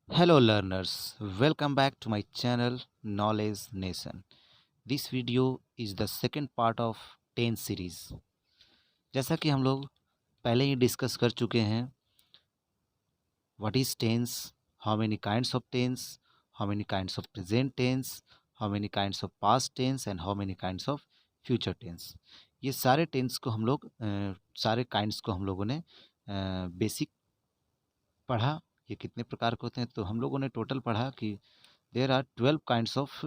Hello learners, welcome back to my channel Knowledge Nation. This video is the second part of tense series. जैसा कि हम लोग पहले ही discuss कर चुके हैं, what is tense, how many kinds of tense, how many kinds of present tense, how many kinds of past tense and how many kinds of future tense. ये सारे टेंस को हम लोग सारे काइंड्स को हम लोगों ने बेसिक पढ़ा। ये कितने प्रकार के होते हैं, तो हम लोगों ने टोटल पढ़ा कि there are 12 kinds of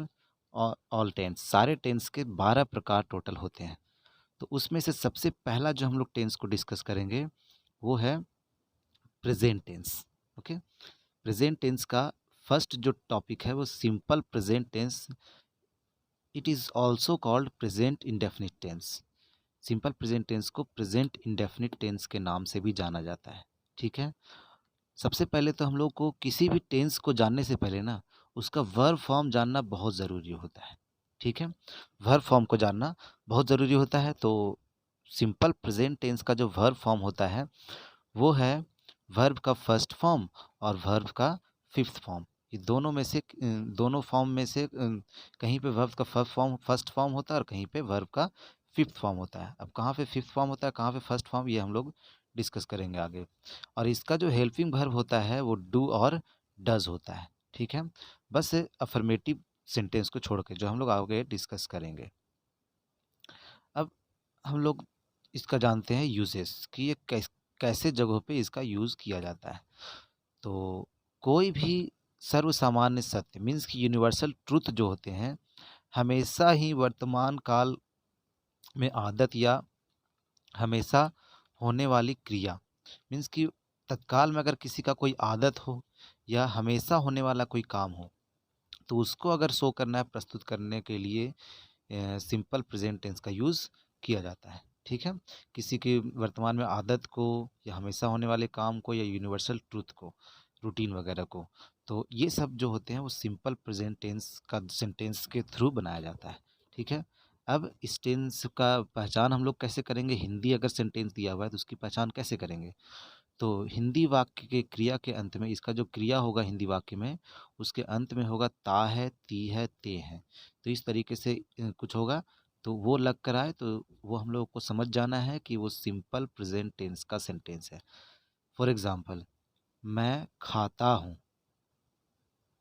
all tense. सारे टेंस के 12 प्रकार टोटल होते हैं। तो उसमें से सबसे पहला जो हम लोग टेंस को डिस्कस करेंगे वो है present tense. Okay, present tense का फर्स्ट जो टॉपिक है वो simple present tense. It is also called present indefinite tense. Simple present tense को प्रेजेंट इंडेफिनिट टेंस के नाम से भी जाना जाता है। ठीक है, सबसे पहले तो हम लोग को किसी भी टेंस को जानने से पहले ना उसका वर्ब फॉर्म जानना बहुत ज़रूरी होता है। ठीक है, वर्ब फॉर्म को जानना बहुत ज़रूरी होता है। तो सिंपल प्रेजेंट टेंस का जो वर्ब फॉर्म होता है वो है वर्ब का फर्स्ट फॉर्म और वर्ब का फिफ्थ फॉर्म। ये दोनों में से दोनों फॉर्म में से कहीं पे वर्ब का फर्स्ट फॉर्म होता है और कहीं पे वर्ब का फिफ्थ फॉर्म होता है। अब कहाँ पे फिफ्थ फॉर्म होता है, कहाँ पे फर्स्ट फॉर्म, ये हम लोग डिस्कस करेंगे आगे। और इसका जो हेल्पिंग वर्ब होता है वो डू और डज होता है। ठीक है, बस अफर्मेटिव सेंटेंस को छोड़ के जो हम लोग आगे डिस्कस करेंगे। अब हम लोग इसका जानते हैं यूजेस कि ये कैसे जगहों पे इसका यूज़ किया जाता है। तो कोई भी सर्वसामान्य सत्य मीन्स कि यूनिवर्सल ट्रुथ जो होते हैं हमेशा ही वर्तमान काल में आदत या हमेशा होने वाली क्रिया मीन्स कि तत्काल में अगर किसी का कोई आदत हो या हमेशा होने वाला कोई काम हो तो उसको अगर शो करना है, प्रस्तुत करने के लिए सिंपल प्रेजेंट टेंस का यूज़ किया जाता है। ठीक है, किसी की वर्तमान में आदत को या हमेशा होने वाले काम को या यूनिवर्सल ट्रूथ को, रूटीन वगैरह को, तो ये सब जो होते हैं वो सिंपल प्रेजेंट टेंस का सेंटेंस के थ्रू बनाया जाता है। ठीक है, अब इस टेंस का पहचान हम लोग कैसे करेंगे, हिंदी अगर सेंटेंस दिया हुआ है तो उसकी पहचान कैसे करेंगे। तो हिंदी वाक्य के क्रिया के अंत में इसका जो क्रिया होगा हिंदी वाक्य में उसके अंत में होगा ता है, ती है, ते है। तो इस तरीके से कुछ होगा तो वो लग कर आए तो वो हम लोग को समझ जाना है कि वो सिंपल प्रेजेंट टेंस का सेंटेंस है। फॉर एग्जाम्पल, मैं खाता हूँ,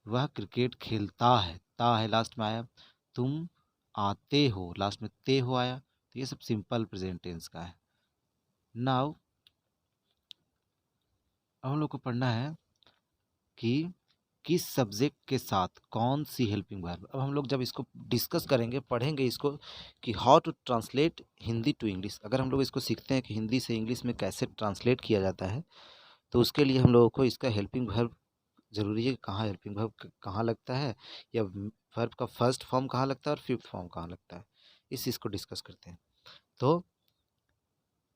वह क्रिकेट खेलता है, ता है लास्ट में आया, तुम आते हो लास्ट में ते हो आया। तो ये सब सिंपल प्रेजेंट टेंस का है। नाउ हम लोग को पढ़ना है कि किस सब्जेक्ट के साथ कौन सी हेल्पिंग वर्ब। अब हम लोग जब इसको डिस्कस करेंगे, पढ़ेंगे इसको कि how to translate Hindi to English. अगर हम लोग इसको सीखते हैं कि हिंदी से इंग्लिश में कैसे ट्रांसलेट किया जाता है तो उसके लिए हम लोगों को इसका हेल्पिंग वर्ब ज़रूरी है कि कहाँ हेल्पिंग वर्ब कहाँ लगता है या वर्ब का फर्स्ट फॉर्म कहाँ लगता है और फिफ्थ फॉर्म कहाँ लगता है। इस चीज़ को डिस्कस करते हैं। तो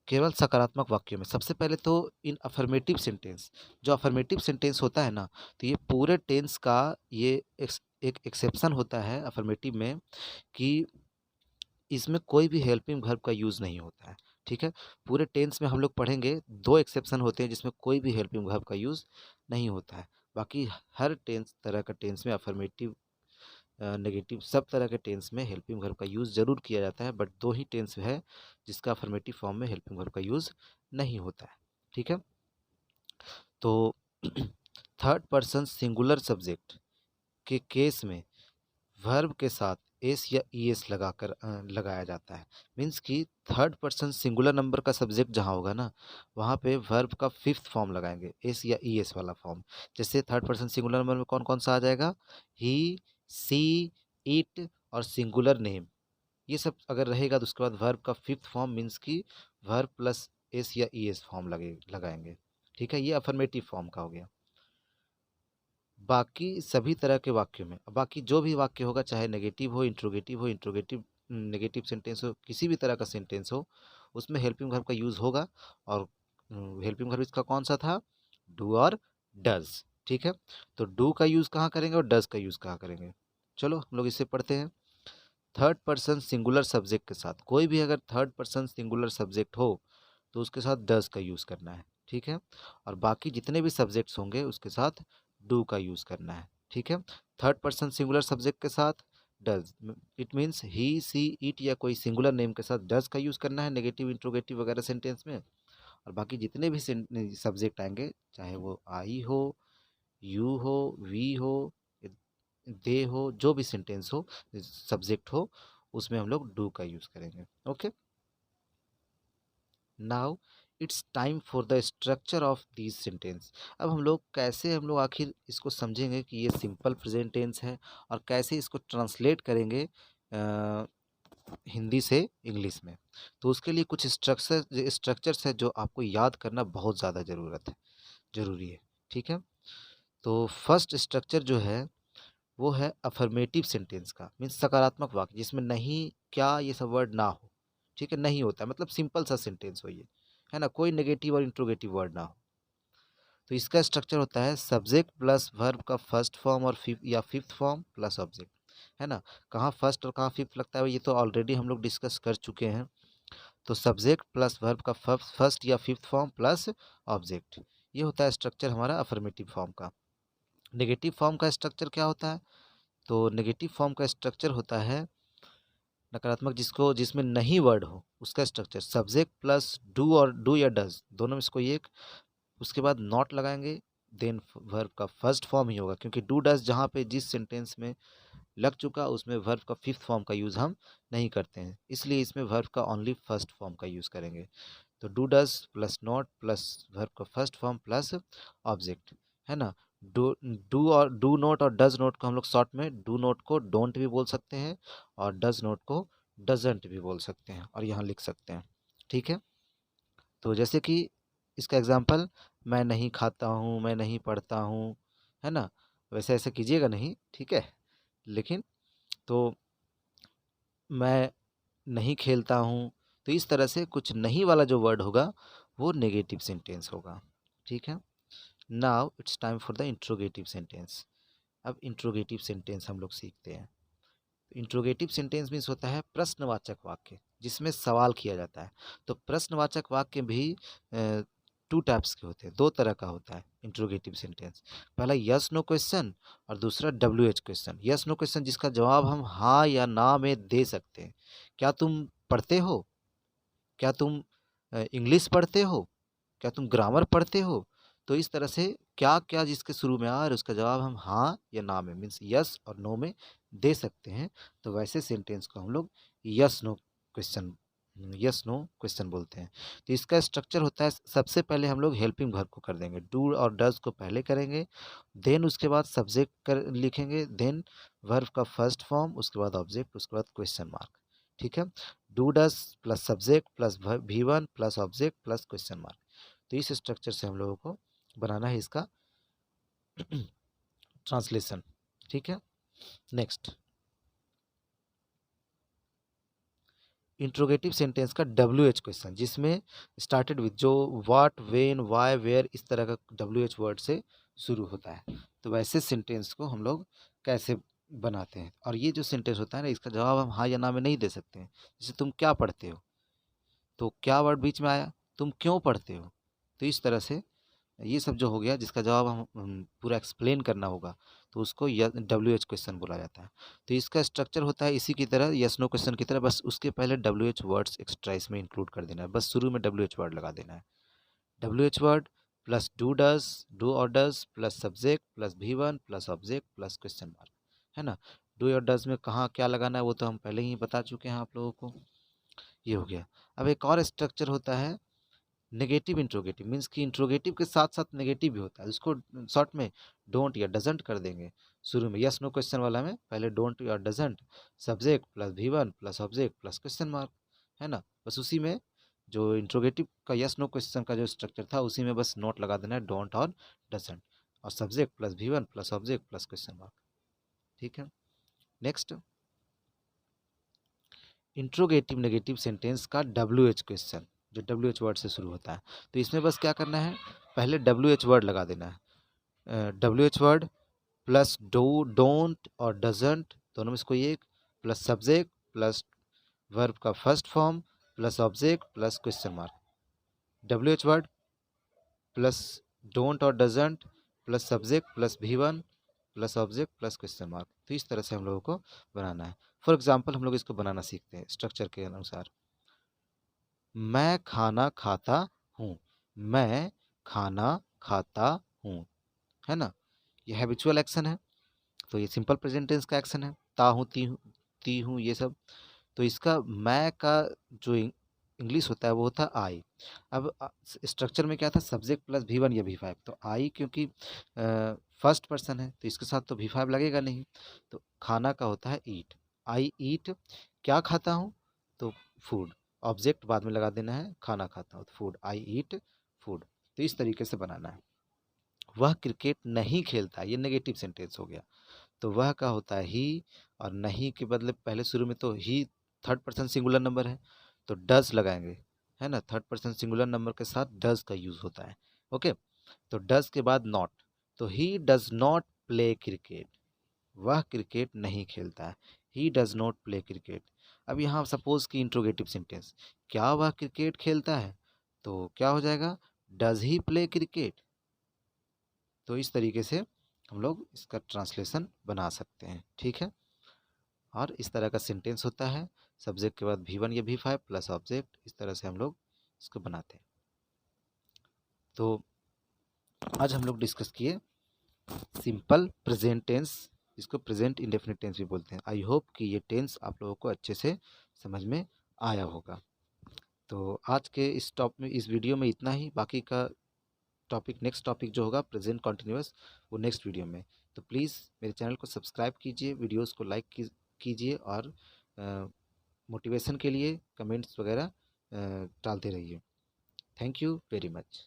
केवल सकारात्मक वाक्यों में सबसे पहले तो इन अफर्मेटिव सेंटेंस, जो अफर्मेटिव सेंटेंस होता है ना, तो ये पूरे टेंस का ये एक एक्सेप्शन होता है अफर्मेटिव में कि इसमें कोई भी हेल्पिंग वर्ब का यूज़ नहीं होता है। ठीक है, पूरे टेंस में हम लोग पढ़ेंगे दो एक्सेप्शन होते हैं जिसमें कोई भी हेल्पिंग वर्ब का यूज़ नहीं होता है। बाकी हर टेंस तरह का टेंस में अफर्मेटिव, नेगेटिव सब तरह के टेंस में हेल्पिंग वर्ब का यूज़ ज़रूर किया जाता है, बट दो ही टेंस है जिसका अफर्मेटिव फॉर्म में हेल्पिंग वर्ब का यूज़ नहीं होता है। ठीक है, तो थर्ड पर्सन सिंगुलर सब्जेक्ट के केस में वर्ब के साथ एस या ई एस लगाया जाता है। मीन्स कि थर्ड पर्सन सिंगुलर नंबर का सब्जेक्ट जहाँ होगा ना वहाँ पे वर्ब का फिफ्थ फॉर्म लगाएंगे, एस या ई एस वाला फॉर्म। जैसे थर्ड पर्सन सिंगुलर नंबर में कौन कौन सा आ जाएगा, ही, सी, इट और सिंगुलर नेम। ये सब अगर रहेगा तो उसके बाद वर्ब का फिफ्थ फॉर्म मीन्स कि वर्ब प्लस एस या ई एस फॉर्म लगाएंगे। ठीक है, ये अफर्मेटिव फॉर्म का हो गया। बाकी सभी तरह के वाक्यों में, बाकी जो भी वाक्य होगा चाहे नेगेटिव हो, इंट्रोगेटिव नेगेटिव सेंटेंस हो, किसी भी तरह का सेंटेंस हो, उसमें हेल्पिंग वर्ब का यूज़ होगा। और हेल्पिंग वर्ब इसका कौन सा था, डू और डज। ठीक है, तो डू का यूज़ कहाँ करेंगे और डज का यूज़ कहाँ करेंगे, चलो हम लोग इसे पढ़ते हैं। थर्ड पर्सन सिंगुलर सब्जेक्ट के साथ कोई भी अगर थर्ड पर्सन सिंगुलर सब्जेक्ट हो तो उसके साथ डज का यूज़ करना है। ठीक है, और बाकी जितने भी सब्जेक्ट्स होंगे उसके साथ डू का यूज़ करना है, ठीक है। थर्ड पर्सन सिंगुलर सब्जेक्ट के साथ does, it means he see it या कोई सिंगुलर नेम के साथ डज का यूज़ करना है नेगेटिव इंट्रोगेटिव वगैरह सेंटेंस में। और बाकी जितने भी सब्जेक्ट आएंगे, चाहे वो आई हो, यू हो, वी हो, दे हो, जो भी सेंटेंस हो, सब्जेक्ट हो, उसमें हम लोग डू का यूज़ करेंगे। Okay, now it's time for the structure of these sentence. अब हम लोग आखिर इसको समझेंगे कि ये सिंपल प्रेजेंट टेंस है और कैसे इसको ट्रांसलेट करेंगे हिंदी से इंग्लिश में। तो उसके लिए कुछ स्ट्रक्चर्स है जो आपको याद करना बहुत ज़्यादा ज़रूरी है, ठीक है। तो फर्स्ट स्ट्रक्चर जो है वो है अफर्मेटिव सेंटेंस का, मीन्स सकारात्मक वाक्य जिसमें नहीं, क्या, ये सब वर्ड ना हो, ठीक है। नहीं होता मतलब सिंपल सा सेंटेंस हो ये, है ना, कोई नेगेटिव और इंट्रोगेटिव वर्ड ना हो। तो इसका स्ट्रक्चर होता है सब्जेक्ट प्लस वर्ब का फर्स्ट फॉर्म और फिफ्थ फॉर्म प्लस ऑब्जेक्ट, है ना। कहाँ फर्स्ट और कहाँ फिफ्थ लगता है ये तो ऑलरेडी हम लोग डिस्कस कर चुके हैं। तो सब्जेक्ट प्लस वर्ब का फर्स्ट या फिफ्थ फॉर्म प्लस ऑब्जेक्ट, ये होता है स्ट्रक्चर हमारा अफर्मेटिव फॉर्म का। नेगेटिव फॉर्म का स्ट्रक्चर क्या होता है? तो नेगेटिव फॉर्म का स्ट्रक्चर होता है नकारात्मक जिसमें नहीं वर्ड हो, उसका स्ट्रक्चर सब्जेक्ट प्लस डू और डू या डज दोनों में से कोई एक, उसके बाद नॉट लगाएंगे, देन वर्ब का फर्स्ट फॉर्म ही होगा, क्योंकि डू डज जहाँ पे जिस सेंटेंस में लग चुका उसमें वर्ब का फिफ्थ फॉर्म का यूज़ हम नहीं करते हैं, इसलिए इसमें वर्ब का ओनली फर्स्ट फॉर्म का यूज़ करेंगे। तो do does plus not plus verb का फर्स्ट फॉर्म प्लस ऑब्जेक्ट, है ना। डू डू नोट और डज नोट को हम लोग शॉर्ट में डू नोट को डोंट भी बोल सकते हैं और डज नोट को डजेंट भी बोल सकते हैं और यहाँ लिख सकते हैं, ठीक है। तो जैसे कि इसका एग्जांपल, मैं नहीं खाता हूँ, मैं नहीं पढ़ता हूँ, है ना। वैसे ऐसे कीजिएगा नहीं, ठीक है, लेकिन तो मैं नहीं खेलता हूँ, तो इस तरह से कुछ नहीं वाला जो वर्ड होगा वो नेगेटिव सेंटेंस होगा, ठीक है। Now it's time for the interrogative sentence. अब इंट्रोगेटिव सेंटेंस हम लोग सीखते हैं। इंट्रोगेटिव सेंटेंस मीन्स होता है प्रश्नवाचक वाक्य जिसमें सवाल किया जाता है। तो प्रश्नवाचक वाक्य भी टू टाइप्स के होते हैं, दो तरह का होता है इंट्रोगेटिव सेंटेंस। पहला यस नो क्वेश्चन और दूसरा W H question. Yes no question जिसका जवाब हम हाँ या ना में दे सकते हैं। क्या तुम पढ़ते हो? क्या तुम इंग्लिश पढ़ते हो? क्या तुम ग्रामर पढ़ते हो? तो इस तरह से क्या क्या जिसके शुरू में आ और उसका जवाब हम हाँ या ना में, मीन्स यस और नो में दे सकते हैं। तो वैसे सेंटेंस को हम लोग क्वेश्चन यस नो क्वेश्चन बोलते हैं। तो इसका स्ट्रक्चर होता है, सबसे पहले हम लोग हेल्पिंग वर्ब को कर देंगे, डू और डज को पहले करेंगे, देन उसके बाद सब्जेक्ट कर लिखेंगे, देन वर्ब का फर्स्ट फॉर्म, उसके बाद ऑब्जेक्ट, उसके बाद क्वेश्चन मार्क, ठीक है। Do does plus subject plus V1 plus object plus question mark. तो इस स्ट्रक्चर से हम लोगों को बनाना है इसका ट्रांसलेशन, ठीक है। नेक्स्ट, इंट्रोगेटिव सेंटेंस का WH क्वेश्चन जिसमें स्टार्टेड विथ, जो व्हाट, व्हेन, व्हाई, वेयर इस तरह का WH वर्ड से शुरू होता है। तो वैसे सेंटेंस को हम लोग कैसे बनाते हैं, और ये जो सेंटेंस होता है ना, इसका जवाब हम हाँ या ना में नहीं दे सकते हैं। जैसे तुम क्या पढ़ते हो, तो क्या वर्ड बीच में आया, तुम क्यों पढ़ते हो। तो इस तरह से ये सब जो हो गया जिसका जवाब हम पूरा एक्सप्लेन करना होगा, तो उसको WH क्वेश्चन बोला जाता है। तो इसका स्ट्रक्चर होता है इसी की तरह, यस नो क्वेश्चन की तरह, बस उसके पहले WH वर्ड्स एक्स्ट्रा इसमें इंक्लूड कर देना है, बस शुरू में WH वर्ड लगा देना है। WH वर्ड प्लस डू और does plus subject plus V1 plus object plus question mark, है ना। डू और डज में कहाँ क्या लगाना है वो तो हम पहले ही बता चुके हैं आप लोगों को, ये हो गया। अब एक और स्ट्रक्चर होता है नेगेटिव इंट्रोगेटिव, मीन्स कि इंट्रोगेटिव के साथ साथ नेगेटिव भी होता है, उसको शॉर्ट में डोंट या डजंट कर देंगे। शुरू में यस नो क्वेश्चन वाला में पहले डोंट या doesn't, subject plus V1 plus object plus question mark, है ना। बस उसी में जो इंट्रोगेटिव का यस नो क्वेश्चन का जो स्ट्रक्चर था उसी में बस नोट लगा देना है, डोंट और डजंट, और subject plus V1 plus object plus question mark, ठीक है। नेक्स्ट, इंट्रोगेटिव नेगेटिव सेंटेंस का WH क्वेश्चन, जो WH वर्ड से शुरू होता है। तो इसमें बस क्या करना है, पहले WH वर्ड लगा देना है, WH वर्ड प्लस डोंट और डजंट दोनों में से कोई एक, प्लस सब्जेक्ट प्लस वर्ब का first form plus object plus question mark. WH word plus don't और doesn't plus subject plus V1 plus object plus question mark. तो इस तरह से हम लोगों को बनाना है। फॉर एग्जाम्पल हम लोग इसको बनाना सीखते हैं स्ट्रक्चर के अनुसार। मैं खाना खाता हूँ, मैं खाना खाता हूँ, है ना। ये हैबिचुअल एक्शन है, तो ये सिंपल प्रेजेंट टेंस का एक्शन है। ता हूँ, ती हूँ, ये सब। तो इसका मैं का जो इंग्लिश होता है वो होता है आई। अब स्ट्रक्चर में क्या था, सब्जेक्ट प्लस V1 या V5। तो आई क्योंकि फर्स्ट पर्सन है तो इसके साथ तो V5 लगेगा नहीं। तो खाना का होता है ईट, आई ईट। क्या खाता हूँ, तो फूड। ऑब्जेक्ट बाद में लगा देना है, खाना खाता हूँ, फूड, आई ईट फूड। तो इस तरीके से बनाना है। वह क्रिकेट नहीं खेलता, ये नेगेटिव सेंटेंस हो गया। तो वह का होता है ही, और नहीं के बदले पहले शुरू में तो ही थर्ड पर्सन सिंगुलर नंबर है तो डज लगाएंगे, है ना। थर्ड पर्सन सिंगुलर नंबर के साथ डज का यूज होता है। ओके, तो डज के बाद नॉट, तो he does not play cricket, वह क्रिकेट नहीं खेलता है, he does not play cricket. अब यहाँ सपोज की इंट्रोगेटिव सेंटेंस, क्या वह क्रिकेट खेलता है, तो क्या हो जाएगा, डज ही प्ले क्रिकेट। तो इस तरीके से हम लोग इसका ट्रांसलेशन बना सकते हैं, ठीक है। और इस तरह का सेंटेंस होता है, सब्जेक्ट के बाद V1 या V5 प्लस ऑब्जेक्ट, इस तरह से हम लोग इसको बनाते हैं। तो आज हम लोग डिस्कस किए सिंपल प्रेजेंट टेंस, इसको प्रेजेंट इंडेफिनिट टेंस भी बोलते हैं। आई होप कि ये टेंस आप लोगों को अच्छे से समझ में आया होगा। तो आज के इस वीडियो में इतना ही। बाकी का नेक्स्ट टॉपिक जो होगा प्रेजेंट कॉन्टिन्यूअस, वो नेक्स्ट वीडियो में। तो प्लीज़ मेरे चैनल को सब्सक्राइब कीजिए, वीडियोस को लाइक कीजिए, और मोटिवेशन के लिए कमेंट्स वगैरह डालते रहिए। Thank you very much.